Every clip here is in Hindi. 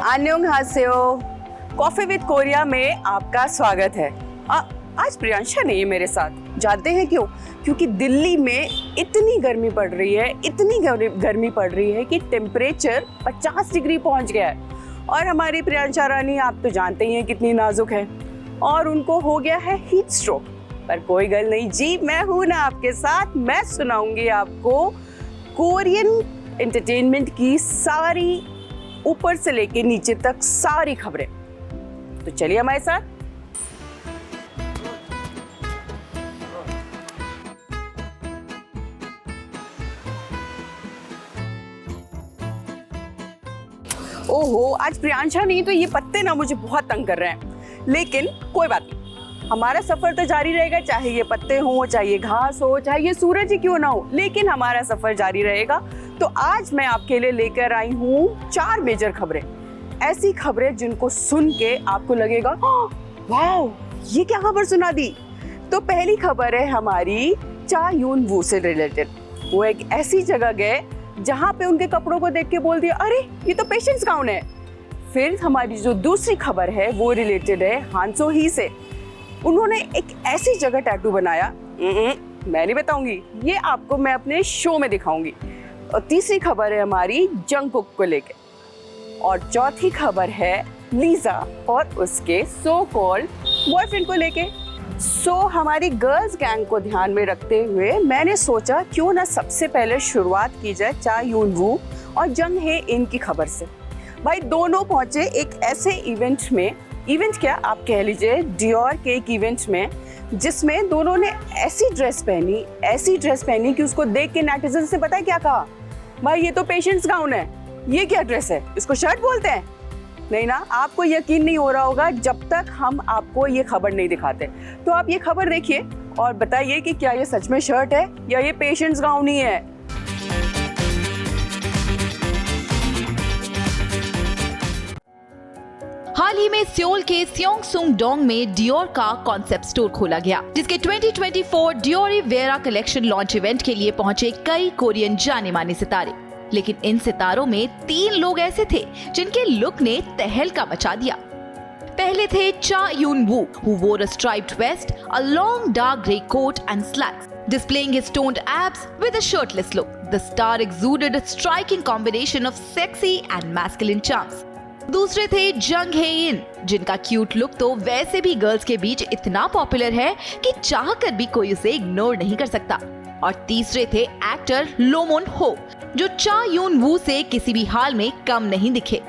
अन्योंहासेयो, कॉफी विद कोरिया में आपका स्वागत है। आज प्रियांशा नहीं है मेरे साथ। जानते हैं क्यों? क्योंकि दिल्ली में इतनी गर्मी पड़ रही है, इतनी गर्मी पड़ रही है कि टेम्परेचर 50 डिग्री पहुंच गया है। और हमारी प्रियांशा रानी आप तो जानते ही हैं कितनी नाजुक है, और उनको हो गया है हीट स्ट्रोक। पर कोई गल नहीं जी, मैं हूं ना आपके साथ। मैं सुनाऊंगी आपको कोरियन एंटरटेनमेंट की सारी, ऊपर से लेके नीचे तक सारी खबरें। तो चलिए हमारे साथ। ओहो, आज प्रियांशा नहीं तो ये पत्ते ना मुझे बहुत तंग कर रहे हैं। लेकिन कोई बात नहीं, हमारा सफर तो जारी रहेगा, चाहे ये पत्ते हो, चाहे ये घास हो, चाहे ये सूरज ही क्यों ना हो, लेकिन हमारा सफर जारी रहेगा। तो आज मैं आपके लिए लेकर आई हूँ 4 मेजर खबरें। ऐसी खबरें जिनको सुन के आपको लगेगा वाओ, ये क्या खबर सुना दी। तो पहली खबर है हमारी चा यून वू से रिलेटेड। वो एक ऐसी जगह गए जहाँ पे उनके कपड़ों को देख के बोल दिया, अरे ये तो पेशेंस गाउन है। फिर हमारी जो दूसरी खबर है वो रिलेटेड है हान सो ही से। उन्होंने एक ऐसी जगह टैटू बनाया, मैं नहीं बताऊंगी, ये आपको मैं अपने शो में दिखाऊंगी। और तीसरी खबर है हमारी जंगकुक को लेके। और चौथी खबर है लीजा और उसके सो कॉल्ड बॉयफ्रेंड को लेके। हमारी गर्ल्स गैंग को ध्यान में रखते हुए मैंने सोचा क्यों ना सबसे पहले शुरुआत की जाए चा यून वू और जंग हे इन की खबर से। भाई दोनों पहुंचे एक ऐसे इवेंट में, इवेंट क्या आप कह लीजिए, डियोर के एक इवेंट में, जिसमें दोनों ने ऐसी ड्रेस पहनी कि उसको देख के नेटिजन से पता है क्या कहा, भाई ये तो पेशेंस गाउन है, ये क्या ड्रेस है, इसको शर्ट बोलते हैं। नहीं ना, आपको यकीन नहीं हो रहा होगा जब तक हम आपको ये खबर नहीं दिखाते। तो आप ये खबर देखिए और बताइए कि क्या ये सच में शर्ट है या ये पेशेंस गाउन ही है। हाल ही में सियोल के स्योंगसुंगडोंग में डियोर का कॉन्सेप्ट स्टोर खोला गया, जिसके 2024 डियोरी वेरा कलेक्शन लॉन्च इवेंट के लिए पहुंचे कई कोरियन जाने माने सितारे। लेकिन इन सितारों में 3 लोग ऐसे थे जिनके लुक ने तहलका मचा दिया। पहले थे चा यून वू, who wore a striped vest, a long dark grey coat and slacks, displaying his toned abs with a shirtless look. The star exuded a striking combination of sexy and masculine charms. दूसरे थे जंग हे इन, जिनका क्यूट लुक तो वैसे भी गर्ल्स के बीच इतना पॉपुलर है कि चाहकर भी कोई उसे इग्नोर नहीं कर सकता। और तीसरे थे एक्टर लोमोन हो, जो चा यून वू से किसी भी हाल में कम नहीं दिखे।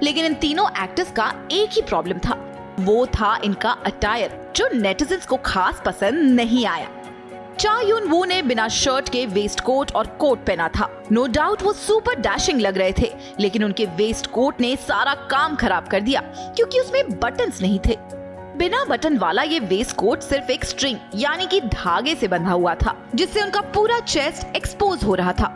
लेकिन इन तीनों एक्टर्स का एक ही प्रॉब्लम था, वो था इनका अटायर, जो नेटिजन्स को खास पसंद नहीं आया। चा यून वू ने बिना शर्ट के वेस्ट कोट और कोट पहना था। नो डाउट वो सुपर डैशिंग लग रहे थे, लेकिन उनके वेस्ट कोट ने सारा काम खराब कर दिया क्योंकि उसमें बटन्स नहीं थे। बिना बटन वाला ये वेस्ट कोट सिर्फ एक स्ट्रिंग यानी कि धागे से बंधा हुआ था, जिससे उनका पूरा चेस्ट एक्सपोज हो रहा था।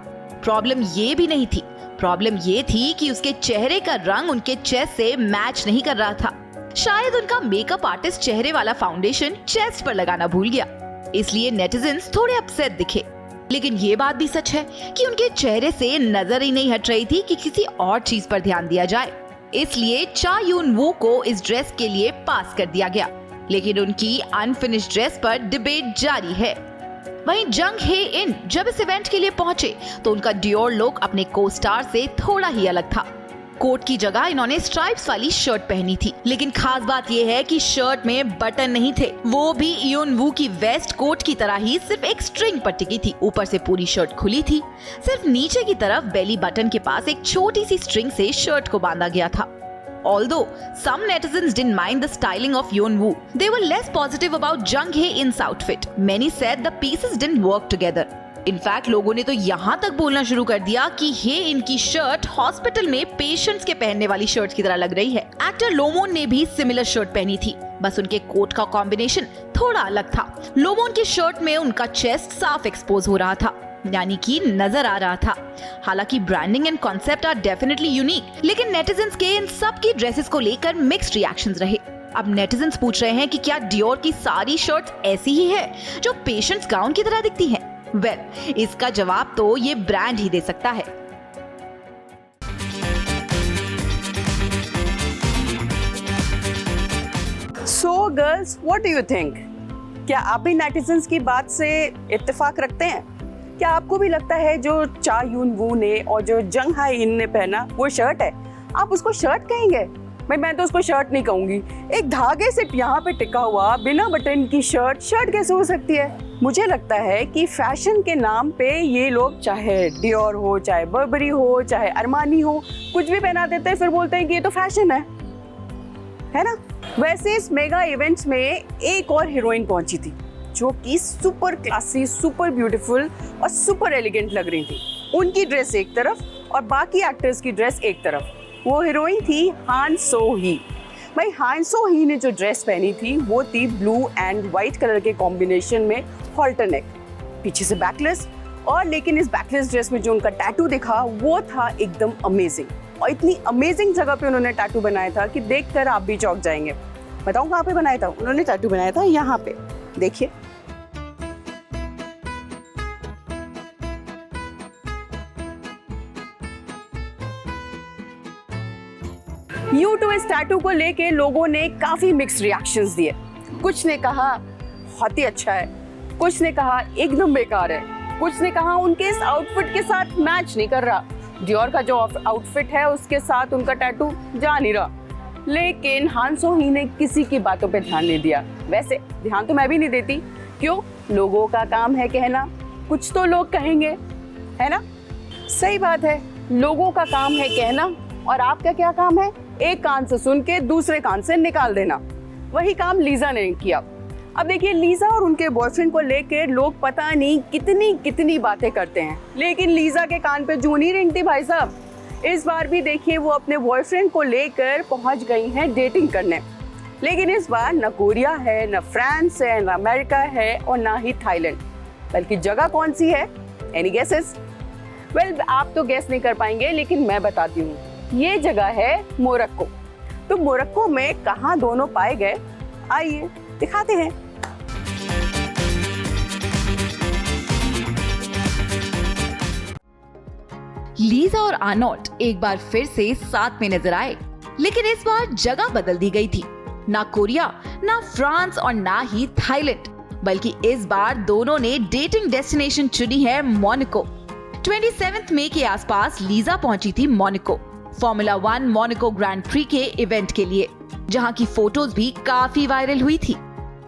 प्रॉब्लम ये भी नहीं थी, प्रॉब्लम ये थी कि उसके चेहरे का रंग उनके चेस्ट से मैच नहीं कर रहा था। शायद उनका मेकअप आर्टिस्ट चेहरे वाला फाउंडेशन चेस्ट पर लगाना भूल गया, इसलिए नेटिजन्स थोड़े अपसेट दिखे। लेकिन ये बात भी सच है कि उनके चेहरे से नजर ही नहीं हट रही थी कि किसी और चीज पर ध्यान दिया जाए। इसलिए चा यून वू को इस ड्रेस के लिए पास कर दिया गया, लेकिन उनकी अनफिनिश्ड ड्रेस पर डिबेट जारी है। वहीं जंग हे इन जब इस इवेंट के लिए पहुंचे तो उनका डियोर लुक अपने को स्टार से थोड़ा ही अलग था। कोट की जगह इन्होंने स्ट्राइप्स वाली शर्ट पहनी थी, लेकिन खास बात यह है कि शर्ट में बटन नहीं थे, वो भी यून वू की वेस्ट कोट की तरह ही सिर्फ एक स्ट्रिंग पर टिकी थी। ऊपर से पूरी शर्ट खुली थी, सिर्फ नीचे की तरफ बेली बटन के पास एक छोटी सी स्ट्रिंग से शर्ट को बांधा गया था। Although some netizens didn't mind the styling of Yeon Woo, they were less positive about Jung Hae In's outfit. Many said the pieces didn't work together. In fact लोगों ने तो यहाँ तक बोलना शुरू कर दिया कि हे इनकी शर्ट हॉस्पिटल में पेशेंट्स के पहनने वाली शर्ट की तरह लग रही है। एक्टर लोमोन ने भी सिमिलर शर्ट पहनी थी, बस उनके कोट का कॉम्बिनेशन थोड़ा अलग था। लोमोन की शर्ट में उनका चेस्ट साफ एक्सपोज हो रहा था, यानी कि नजर आ रहा था। हालांकि branding and concept are definitely unique, लेकिन नेटिजन्स के इन सब की ड्रेसेस को लेकर मिक्स्ड रिएक्शंस रहे। अब नेटिजन्स पूछ रहे हैं कि क्या डियोर की सारी शर्ट्स ऐसी ही है जो पेशेंट्स गाउन की तरह दिखती हैं? इसका जवाब तो ये ब्रांड ही दे सकता है। So girls, what do you think? क्या आप भी नेटिजन्स की बात से इत्तेफाक रखते हैं? क्या आपको भी लगता है जो चा यून वू ने और जो जंग हाई इन ने पहना वो शर्ट है? आप उसको शर्ट कहेंगे? भाई मैं तो उसको शर्ट नहीं कहूंगी। एक धागे से यहाँ पे टिका हुआ बिना बटन की शर्ट कैसे हो सकती है? मुझे लगता है कि फैशन के नाम पे ये लोग चाहे डियोर हो, चाहे बर्बरी हो, चाहे अरमानी हो, कुछ भी पहना देते हैं, फिर बोलते हैं कि ये तो फैशन है ना? वैसे इस मेगा इवेंट्स में एक और हीरोइन पहुंची थी जो कि सुपर क्लासी, सुपर ब्यूटीफुल और सुपर एलिगेंट लग रही थी। उनकी ड्रेस एक तरफ और बाकी एक्टर्स की ड्रेस एक तरफ। वो हीरोइन थी हान सो ही। भाई हान सो ही ने जो ड्रेस पहनी थी वो थी ब्लू एंड वाइट कलर के कॉम्बिनेशन में हॉल्टर नेक, पीछे से बैकलेस, और लेकिन इस बैकलेस ड्रेस में जो उनका टैटू दिखा वो था एकदम अमेजिंग। और इतनी अमेजिंग जगह पे उन्होंने टैटू बनाया था कि देखकर आप भी चौंक जाएंगे। बताऊं कहाँ पे बनाया था? उन्होंने टैटू बनाया था यहाँ पे, देखिए। यूट्यूब इस टैटू को लेके लोगों ने काफी मिक्स्ड रिएक्शंस दिए। कुछ ने कहा बहुत ही अच्छा है, कुछ ने कहा एकदम बेकार है, कुछ ने कहा उनके इस आउटफिट के साथ मैच नहीं कर रहा, डियोर का जो आउटफिट है उसके साथ उनका टैटू जा नहीं रहा। लेकिन हान सो ही ने किसी की बातों पे ध्यान नहीं दिया। वैसे ध्यान तो मैं भी नहीं देती, क्यों? लोगों का काम है कहना, कुछ तो लोग कहेंगे, है ना? सही बात है, लोगों का काम है कहना और आपका क्या काम है? एक कान से सुन के दूसरे कान से निकाल देना। वही काम लीजा ने किया। अब देखिए, लीजा और उनके बॉयफ्रेंड को लेकर लोग पता नहीं कितनी बातें करते हैं, लेकिन लीजा के कान पे जूं नहीं रेंगती भाई साहब। इस बार भी देखिए वो अपने बॉयफ्रेंड को लेकर पहुंच गई हैं डेटिंग करने। लेकिन इस बार न कोरिया है, न फ्रांस है, न अमेरिका है और ना ही थाईलैंड, बल्कि जगह कौन सी है? Any guesses? वेल, आप तो गेस नहीं कर पाएंगे, लेकिन मैं बताती हूँ। ये जगह है मोरक्को। तो मोरक्को में कहाँ दोनों पाए गए, आइए दिखाते हैं। लीजा और आर्नोल्ड एक बार फिर से साथ में नजर आए, लेकिन इस बार जगह बदल दी गई थी। ना कोरिया, ना फ्रांस और ना ही थाईलैंड, बल्कि इस बार दोनों ने डेटिंग डेस्टिनेशन चुनी है मोनाको। 27 मई के आसपास लीजा पहुंची थी Monaco formula 1 Monaco grand pre के इवेंट के लिए, जहां की फोटोज भी काफी वायरल हुई थी।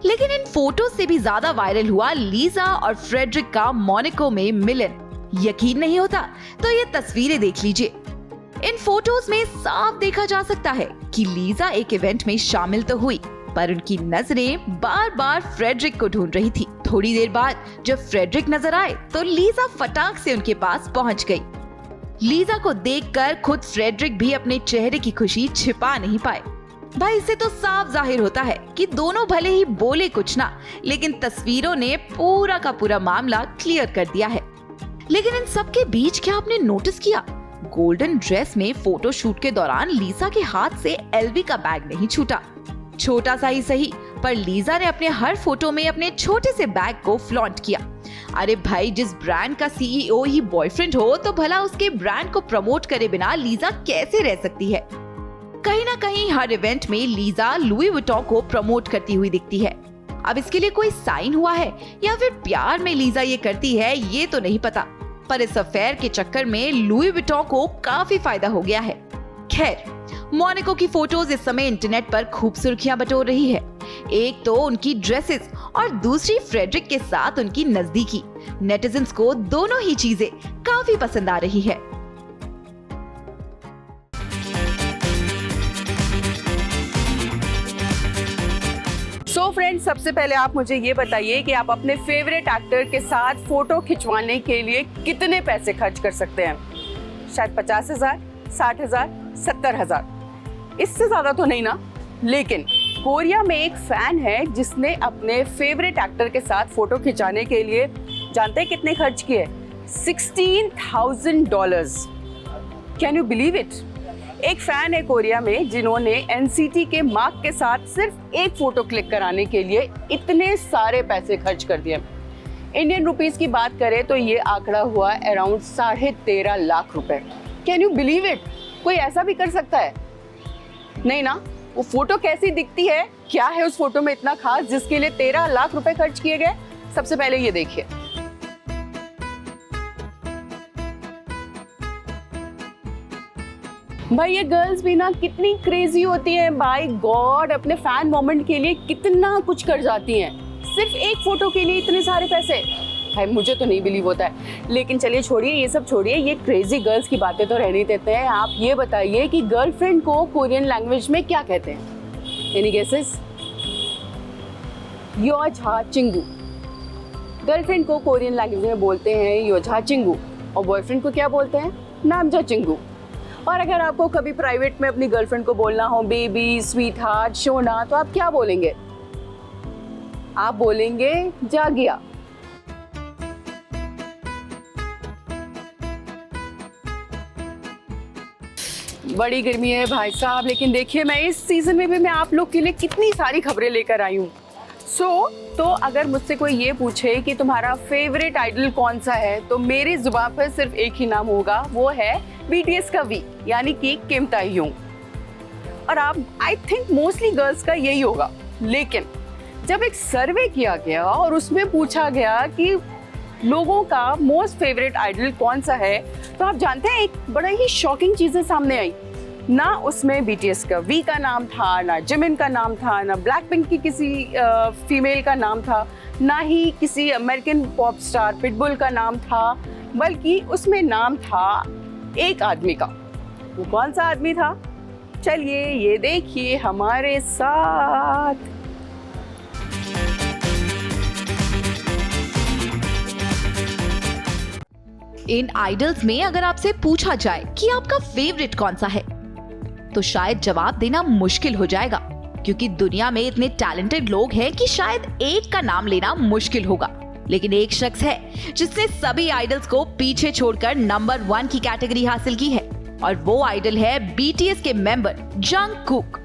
लेकिन इन फोटोज से भी ज्यादा वायरल हुआ लीजा और फ्रेडरिक का मोनाको में मिलन। यकीन नहीं होता तो ये तस्वीरें देख लीजिए। इन फोटोज में साफ देखा जा सकता है कि लीजा एक इवेंट में शामिल तो हुई, पर उनकी नजरें बार बार फ्रेडरिक को ढूंढ रही थी। थोड़ी देर बाद जब फ्रेडरिक नजर आए तो लीजा फटाक से उनके पास पहुंच गई। लीजा को देखकर खुद फ्रेडरिक भी अपने चेहरे की खुशी छिपा नहीं पाए। भाई, इससे तो साफ जाहिर होता है कि दोनों भले ही बोले कुछ ना, लेकिन तस्वीरों ने पूरा का पूरा मामला क्लियर कर दिया है। लेकिन इन सब के बीच क्या आपने नोटिस किया, गोल्डन ड्रेस में फोटो शूट के दौरान लीजा के हाथ से एलवी का बैग नहीं छूटा। छोटा सा ही सही, पर लीजा ने अपने हर फोटो में अपने छोटे से बैग को फ्लॉन्ट किया। अरे भाई, जिस ब्रांड का सीईओ ही बॉयफ्रेंड हो तो भला उसके ब्रांड को प्रमोट करे बिना लीजा कैसे रह सकती है? कहीं ना कहीं हर इवेंट में लीजा लुई वुइटन को प्रमोट करती हुई दिखती है। अब इसके लिए कोई साइन हुआ है या फिर प्यार में लीजा ये करती है, ये तो नहीं पता, पर इस अफेयर के चक्कर में लुई वुइटन को काफी फायदा हो गया है। खैर, मोनाको की फोटोज इस समय इंटरनेट पर खूब सुर्खियां बटोर रही है। एक तो उनकी ड्रेसेस और दूसरी फ्रेडरिक के साथ उनकी नजदीकी। नेटिजन्स को दोनों ही चीजें काफी पसंद आ रही है। सो फ्रेंड्स, सबसे पहले आप मुझे ये बताइए कि आप अपने फेवरेट एक्टर के साथ फोटो खिंचवाने के लिए कितने पैसे खर्च कर सकते हैं? शायद 50,000, 60,000, 70,000, इससे ज्यादा तो नहीं ना? लेकिन कोरिया में एक फैन है जिसने अपने फेवरेट एक्टर के साथ फोटो खिंचाने के लिए, जानते हैं कितने खर्च किए? $16,000। Can you believe it? एक फैन है कोरिया में जिन्होंने एनसीटी के मार्क के साथ सिर्फ एक फोटो क्लिक कराने के लिए इतने सारे पैसे खर्च कर दिए। इंडियन रुपीस की बात करें तो ये आंकड़ा हुआ अराउंड 13.5 लाख रुपए। Can you believe it? कोई ऐसा भी कर सकता है? नहीं ना? वो फोटो कैसी दिखती है क्या है उस फोटो में इतना खास जिसके लिए 13 लाख रुपए खर्च किए गए? सबसे पहले ये देखिए। भाई ये गर्ल्स भी ना कितनी क्रेजी होती हैं, बाय गॉड, अपने फैन मोमेंट के लिए कितना कुछ कर जाती हैं। सिर्फ एक फोटो के लिए इतने सारे पैसे, भाई मुझे तो नहीं बिलीव होता है। लेकिन चलिए छोड़िए, ये सब छोड़िए, ये क्रेजी गर्ल्स की बातें तो रहने देते हैं। आप ये बताइए कि गर्लफ्रेंड को कोरियन लैंग्वेज में क्या कहते हैं? Any guesses? योझा चिंगू। गर्लफ्रेंड को कोरियन लैंग्वेज में बोलते हैं योझा चिंगू, और बॉयफ्रेंड को क्या बोलते हैं? नामजा चिंगू। और अगर आपको कभी प्राइवेट में अपनी गर्लफ्रेंड को बोलना हो बेबी, स्वीट हार्ट, शोना, तो आप क्या बोलेंगे? आप बोलेंगे जागिया। बड़ी गर्मी है भाई साहब, लेकिन देखिए मैं इस सीजन में भी मैं आप लोग के लिए कितनी सारी खबरें लेकर आई हूँ। तो अगर मुझसे कोई ये पूछे कि तुम्हारा फेवरेट आइडल कौन सा है, तो मेरी जुबान पर सिर्फ एक ही नाम होगा, वो है BTS का V, यानी कि किम ताehyung। और आप आई थिंक मोस्टली गर्ल्स का यही होगा। लेकिन जब एक सर्वे किया गया और उसमें पूछा गया कि लोगों का मोस्ट फेवरेट आइडल कौन सा है, तो आप जानते हैं एक बड़ा ही शॉकिंग चीजें सामने आई। ना उसमें BTS का V का नाम था, ना जिमिन का नाम था, ना ब्लैकपिंक की किसी फीमेल का नाम था, ना ही किसी अमेरिकन पॉप स्टार पिटबुल का नाम था, बल्कि उसमें नाम था एक आदमी का। वो कौन सा आदमी था? चलिए ये देखिए हमारे साथ। इन आइडल्स में अगर आपसे पूछा जाए कि आपका फेवरेट कौन सा है, तो शायद जवाब देना मुश्किल हो जाएगा, क्योंकि दुनिया में इतने टैलेंटेड लोग हैं कि शायद एक का नाम लेना मुश्किल होगा। लेकिन एक शख्स है जिसने सभी आइडल्स को पीछे छोड़कर नंबर 1 की कैटेगरी हासिल की है, और वो आइडल है BTS के मेंबर जंगकुक।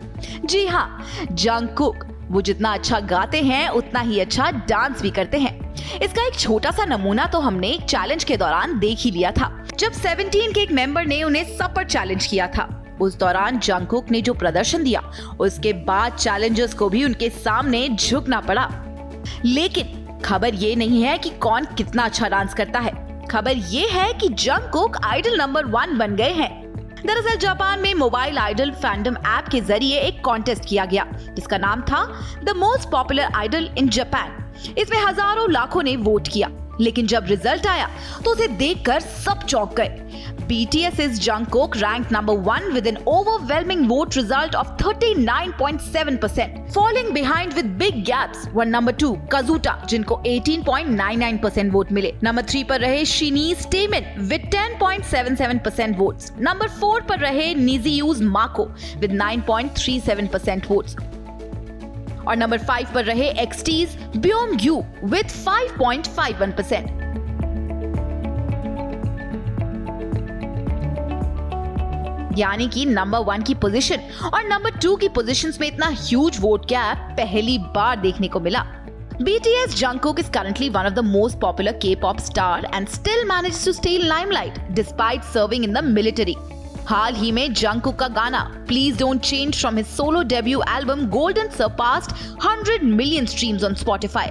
जी हाँ, जंगकुक। वो जितना अच्छा गाते हैं उतना ही अच्छा डांस भी करते हैं। इसका एक छोटा सा नमूना तो हमने एक चैलेंज के दौरान देख ही लिया था, जब 17 के एक मेंबर ने उन्हें सब पर चैलेंज किया था। उस दौरान जंगकुक ने जो प्रदर्शन दिया, उसके बाद चैलेंजर्स को भी उनके सामने झुकना पड़ा। लेकिन खबर ये नहीं है कि कौन कितना अच्छा डांस करता है, खबर ये है कि जंगकुक आइडल नंबर 1 बन गए हैं। दरअसल जापान में मोबाइल आइडल फैंडम ऐप के जरिए एक कॉन्टेस्ट किया गया, जिसका नाम था the most popular idol in Japan. इसमें हजारों लाखों ने वोट किया, लेकिन जब रिजल्ट आया तो उसे देखकर सब चौंक गए। BTS is Jungkook ranked number 1 with an overwhelming vote result of 39.7%. Falling behind with big gaps were number 2 Kazuta, जिनको 18.99% वोट मिले। नंबर 3 पर रहे Shinese Taemin with 10.77% votes. Number 4 पर रहे Niziu's Mako with 9.37% वोट्स। और नंबर 5 पर रहे XT's Byung-gu with 5.51%। यानी कि नंबर 1 की पोजीशन और नंबर 2 की पोजीशंस में इतना ह्यूज वोट गैप पहली बार देखने को मिला। BTS Jungkook is currently one of the most popular K-pop star and still managed to stay in limelight despite serving in the military. हाल ही में जंगकुक का गाना Please Don't Change from his solo debut album Golden surpassed 100 million streams on Spotify.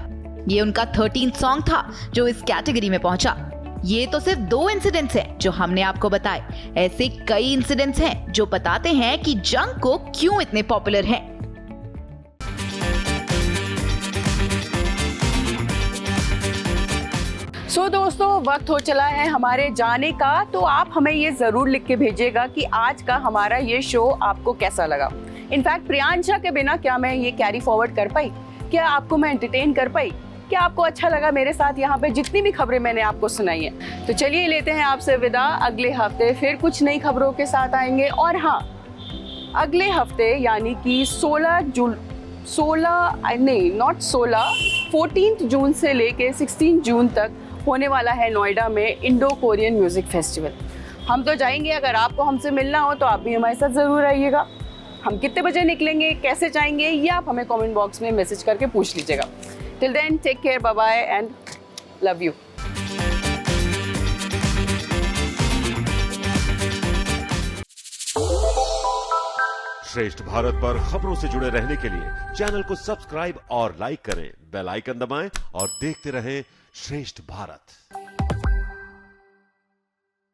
ये उनका 13th सॉन्ग था जो इस कैटेगरी में पहुंचा। ये तो सिर्फ 2 इंसिडेंट्स हैं जो हमने आपको बताए। ऐसे कई इंसिडेंट्स हैं जो बताते हैं कि जंगकुक क्यों इतने पॉपुलर हैं। दोस्तों वक्त हो चला है हमारे जाने का, तो आप हमें ये जरूर लिख के भेजिएगा कि आज का हमारा ये शो आपको कैसा लगा। इनफैक्ट प्रियांशा के बिना क्या मैं ये कैरी फॉरवर्ड कर पाई? क्या आपको मैं एंटरटेन कर पाई? क्या आपको अच्छा लगा मेरे साथ यहाँ पे जितनी भी खबरें मैंने आपको सुनाई है? तो चलिए लेते हैं आपसे विदा। अगले हफ्ते फिर कुछ नई खबरों के साथ आएंगे। और हाँ, अगले हफ्ते यानी कि 14 जून से लेके 16 जून तक होने वाला है नोएडा में इंडो कोरियन म्यूजिक फेस्टिवल। हम तो जाएंगे, अगर आपको हमसे मिलना हो तो आप भी हमारे साथ ज़रूर आइएगा। हम कितने बजे निकलेंगे, कैसे जाएंगे, ये आप हमें कमेंट बॉक्स में मैसेज करके पूछ लीजिएगा। Till then take care, bye bye and love you. श्रेष्ठ भारत पर खबरों से जुड़े रहने के लिए चैनल को सब्सक्राइब और लाइक करें, बेल आइकन दबाएं और देखते रहें श्रेष्ठ भारत।